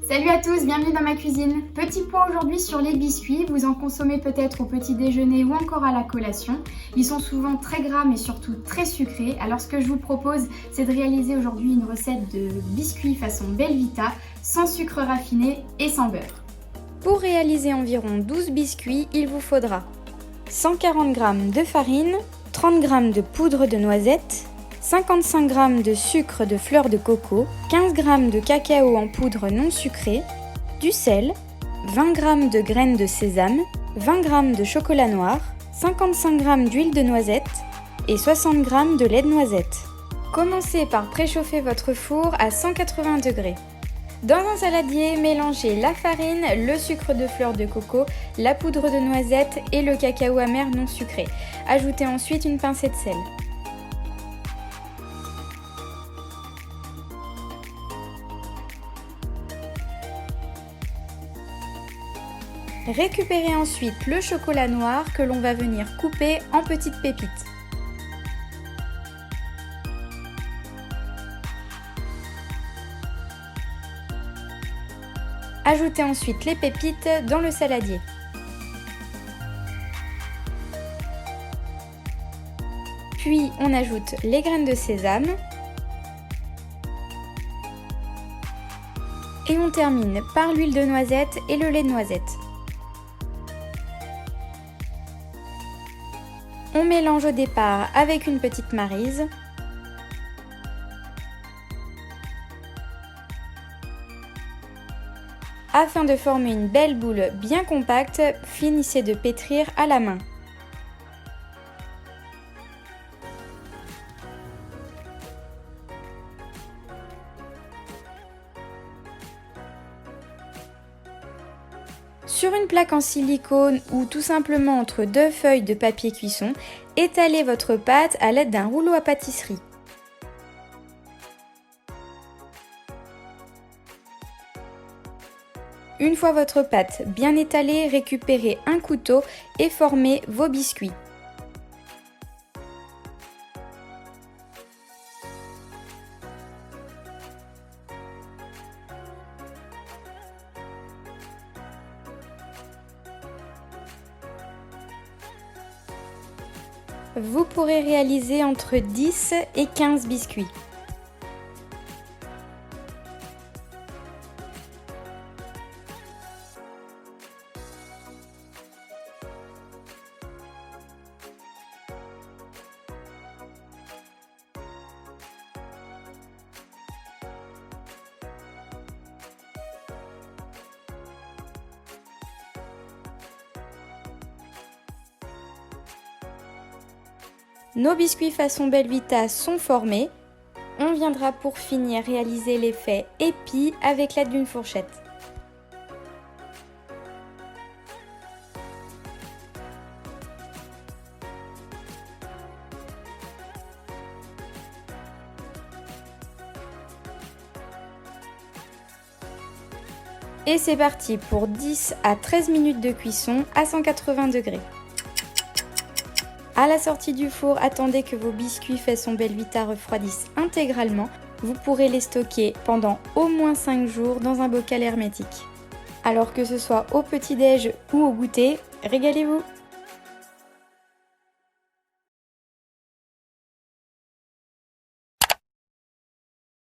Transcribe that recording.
Salut à tous, bienvenue dans ma cuisine. Petit point aujourd'hui sur les biscuits, vous en consommez peut-être au petit déjeuner ou encore à la collation. Ils sont souvent très gras mais surtout très sucrés. Alors ce que je vous propose, c'est de réaliser aujourd'hui une recette de biscuits façon Belvita, sans sucre raffiné et sans beurre. Pour réaliser environ 12 biscuits, il vous faudra 140 g de farine, 30 g de poudre de noisette, 55 g de sucre de fleur de coco, 15 g de cacao en poudre non sucrée, du sel, 20 g de graines de sésame, 20 g de chocolat noir, 55 g d'huile de noisette et 60 g de lait de noisette. Commencez par préchauffer votre four à 180 degrés. Dans un saladier, mélangez la farine, le sucre de fleur de coco, la poudre de noisette et le cacao amer non sucré. Ajoutez ensuite une pincée de sel. Récupérez ensuite le chocolat noir que l'on va venir couper en petites pépites. Ajoutez ensuite les pépites dans le saladier. Puis on ajoute les graines de sésame. Et on termine par l'huile de noisette et le lait de noisette. On mélange au départ avec une petite maryse. Afin de former une belle boule bien compacte, finissez de pétrir à la main. Sur une plaque en silicone ou tout simplement entre deux feuilles de papier cuisson, étalez votre pâte à l'aide d'un rouleau à pâtisserie. Une fois votre pâte bien étalée, récupérez un couteau et formez vos biscuits. Vous pourrez réaliser entre 10 et 15 biscuits. Nos biscuits façon Belvita sont formés. On viendra pour finir réaliser l'effet épi avec l'aide d'une fourchette. Et c'est parti pour 10 à 13 minutes de cuisson à 180 degrés. À la sortie du four, attendez que vos biscuits façon Belvita refroidissent intégralement. Vous pourrez les stocker pendant au moins 5 jours dans un bocal hermétique. Alors que ce soit au petit-déj ou au goûter, régalez-vous!